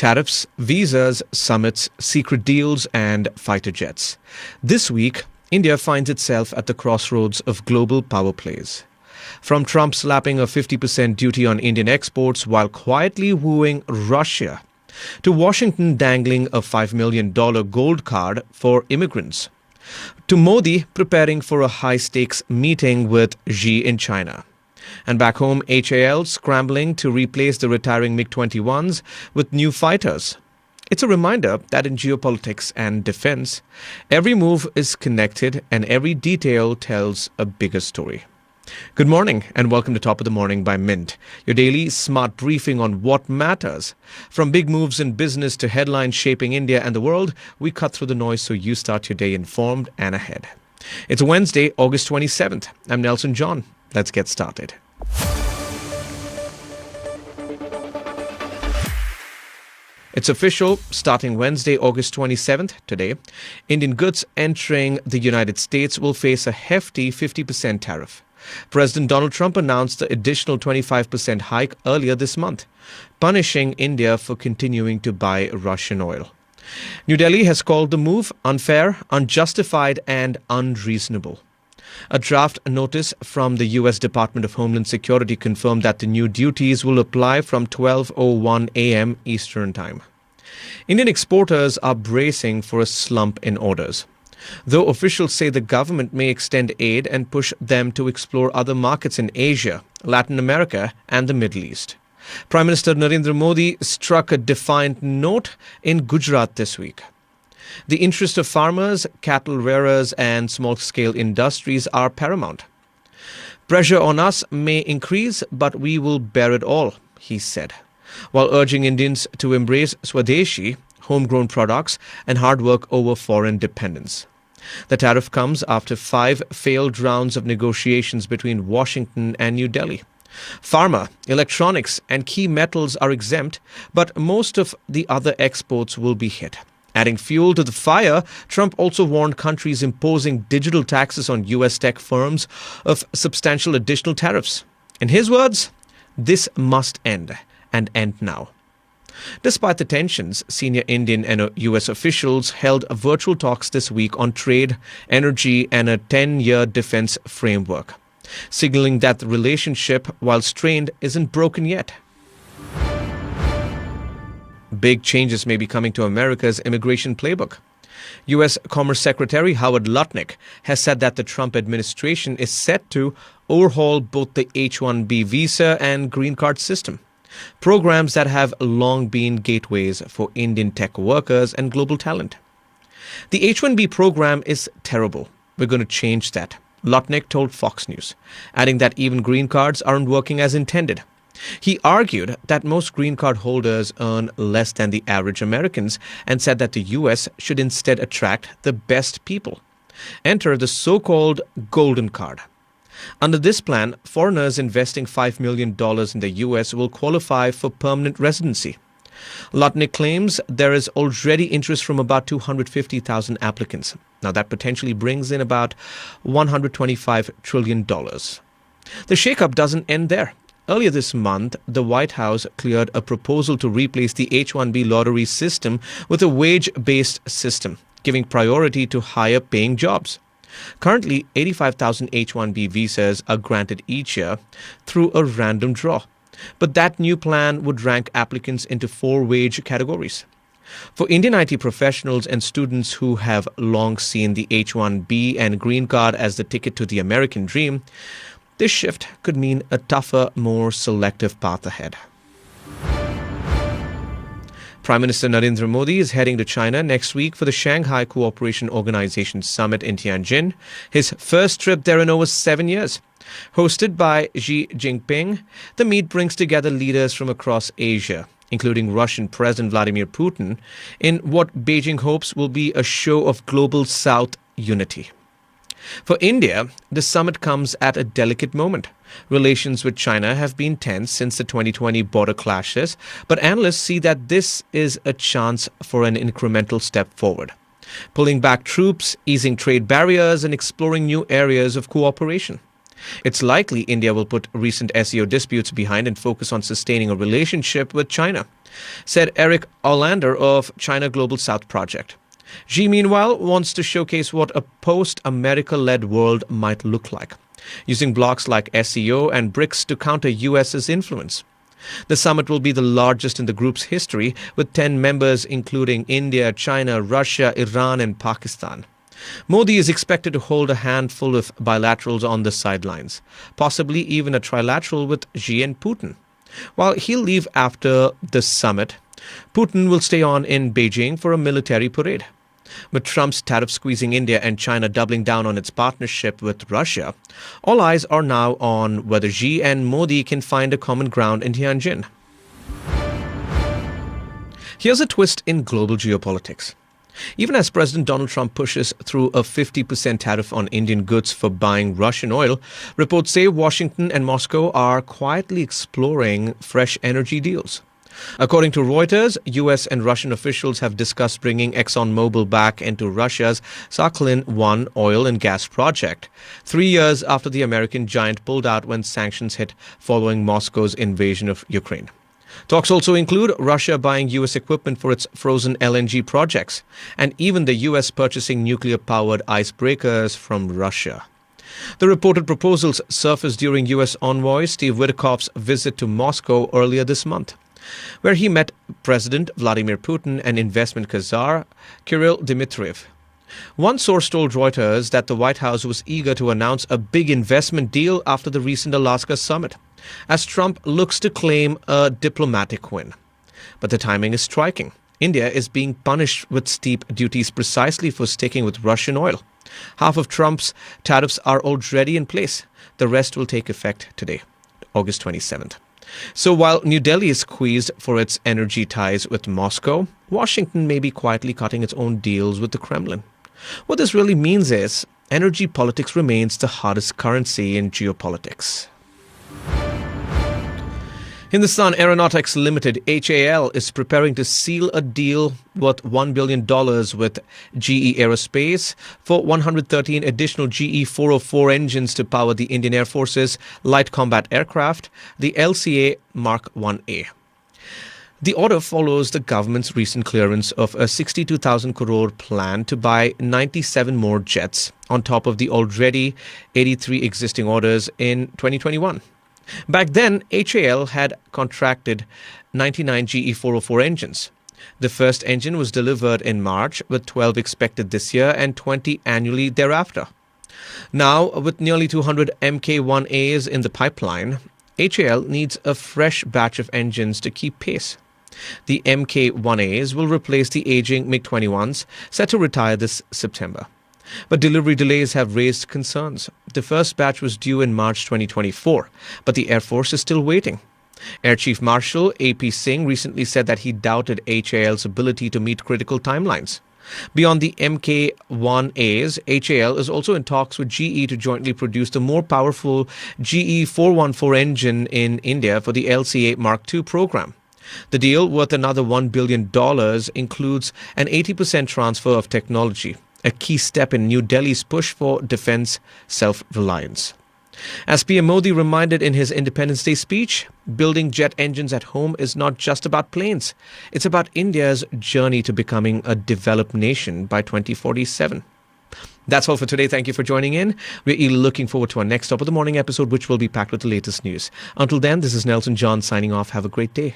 Tariffs, visas, summits, secret deals, and fighter jets. This week, India finds itself at the crossroads of global power plays. From Trump slapping a 50% duty on Indian exports while quietly wooing Russia, to Washington dangling a $5 million gold card for immigrants, to Modi preparing for a high-stakes meeting with Xi in China. And back home, HAL scrambling to replace the retiring MiG-21s with new fighters. It's a reminder that in geopolitics and defense, every move is connected and every detail tells a bigger story. Good morning and welcome to Top of the Morning by Mint, your daily smart briefing on what matters. From big moves in business to headlines shaping India and the world, we cut through the noise so you start your day informed and ahead. It's Wednesday, August 27th. I'm Nelson John. Let's get started. It's official, starting Wednesday, August 27th, today, Indian goods entering the United States will face a hefty 50% tariff. President Donald Trump announced the additional 25% hike earlier this month, punishing India for continuing to buy Russian oil. New Delhi has called the move unfair, unjustified, and unreasonable. A draft notice from the U.S. Department of Homeland Security confirmed that the new duties will apply from 12:01 a.m. Eastern Time. Indian exporters are bracing for a slump in orders, though officials say the government may extend aid and push them to explore other markets in Asia, Latin America, and the Middle East. Prime Minister Narendra Modi struck a defiant note in Gujarat this week. The interests of farmers, cattle rearers, and small-scale industries are paramount. Pressure on us may increase, but we will bear it all, he said, while urging Indians to embrace Swadeshi, homegrown products, and hard work over foreign dependence. The tariff comes after 5 failed rounds of negotiations between Washington and New Delhi. Pharma, electronics, and key metals are exempt, but most of the other exports will be hit. Adding fuel to the fire, Trump also warned countries imposing digital taxes on U.S. tech firms of substantial additional tariffs. In his words, this must end, and end now. Despite the tensions, senior Indian and U.S. officials held virtual talks this week on trade, energy, and a 10-year defense framework, signaling that the relationship, while strained, isn't broken yet. Big changes may be coming to America's immigration playbook. U.S. Commerce Secretary Howard Lutnick has said that the Trump administration is set to overhaul both the H-1B visa and green card system, programs that have long been gateways for Indian tech workers and global talent. The H-1B program is terrible. We're going to change that, Lutnick told Fox News, adding that even green cards aren't working as intended. He argued that most green card holders earn less than the average Americans and said that the U.S. should instead attract the best people. Enter the so-called golden card. Under this plan, foreigners investing $5 million in the U.S. will qualify for permanent residency. Lutnick claims there is already interest from about 250,000 applicants. Now that potentially brings in about $125 trillion. The shakeup doesn't end there. Earlier this month, the White House cleared a proposal to replace the H-1B lottery system with a wage-based system, giving priority to higher-paying jobs. Currently, 85,000 H-1B visas are granted each year through a random draw. But that new plan would rank applicants into 4 wage categories. For Indian IT professionals and students who have long seen the H-1B and green card as the ticket to the American dream, this shift could mean a tougher, more selective path ahead. Prime Minister Narendra Modi is heading to China next week for the Shanghai Cooperation Organization Summit in Tianjin, his first trip there in over 7 years. Hosted by Xi Jinping, the meet brings together leaders from across Asia, including Russian President Vladimir Putin, in what Beijing hopes will be a show of global South unity. For India, the summit comes at a delicate moment. Relations with China have been tense since the 2020 border clashes, but analysts see that this is a chance for an incremental step forward, pulling back troops, easing trade barriers, and exploring new areas of cooperation. It's likely India will put recent SEO disputes behind and focus on sustaining a relationship with China, said Eric Olander of China Global South Project. Xi, meanwhile, wants to showcase what a post-America-led world might look like, using blocks like SEO and BRICS to counter US's influence. The summit will be the largest in the group's history, with 10 members including India, China, Russia, Iran and Pakistan. Modi is expected to hold a handful of bilaterals on the sidelines, possibly even a trilateral with Xi and Putin. While he'll leave after the summit, Putin will stay on in Beijing for a military parade. With Trump's tariff squeezing India and China doubling down on its partnership with Russia, all eyes are now on whether Xi and Modi can find a common ground in Tianjin. Here's a twist in global geopolitics. Even as President Donald Trump pushes through a 50% tariff on Indian goods for buying Russian oil, reports say Washington and Moscow are quietly exploring fresh energy deals. According to Reuters, U.S. and Russian officials have discussed bringing ExxonMobil back into Russia's Sakhalin-1 oil and gas project, 3 years after the American giant pulled out when sanctions hit following Moscow's invasion of Ukraine. Talks also include Russia buying U.S. equipment for its frozen LNG projects, and even the U.S. purchasing nuclear-powered icebreakers from Russia. The reported proposals surfaced during U.S. envoy Steve Witkoff's visit to Moscow earlier this month, where he met President Vladimir Putin and investment czar Kirill Dmitriev. One source told Reuters that the White House was eager to announce a big investment deal after the recent Alaska summit, as Trump looks to claim a diplomatic win. But the timing is striking. India is being punished with steep duties precisely for sticking with Russian oil. Half of Trump's tariffs are already in place. The rest will take effect today, August 27th. So while New Delhi is squeezed for its energy ties with Moscow, Washington may be quietly cutting its own deals with the Kremlin. What this really means is energy politics remains the hardest currency in geopolitics. Hindustan Aeronautics Limited, HAL, is preparing to seal a deal worth $1 billion with GE Aerospace for 113 additional GE 404 engines to power the Indian Air Force's light combat aircraft, the LCA Mark 1A. The order follows the government's recent clearance of a 62,000 crore plan to buy 97 more jets on top of the already 83 existing orders in 2021. Back then, HAL had contracted 99 GE 404 engines. The first engine was delivered in March, with 12 expected this year and 20 annually thereafter. Now, with nearly 200 Mk1As in the pipeline, HAL needs a fresh batch of engines to keep pace. The Mk1As will replace the aging MiG-21s set to retire this September. But delivery delays have raised concerns. The first batch was due in March 2024, but the Air Force is still waiting. Air Chief Marshal A.P. Singh recently said that he doubted HAL's ability to meet critical timelines. Beyond the Mk1As, HAL is also in talks with GE to jointly produce the more powerful GE 414 engine in India for the LCA Mark II program. The deal, worth another $1 billion, includes an 80% transfer of technology, a key step in New Delhi's push for defense self-reliance. As PM Modi reminded in his Independence Day speech, building jet engines at home is not just about planes. It's about India's journey to becoming a developed nation by 2047. That's all for today. Thank you for joining in. We're looking forward to our next Top of the Morning episode, which will be packed with the latest news. Until then, this is Nelson John signing off. Have a great day.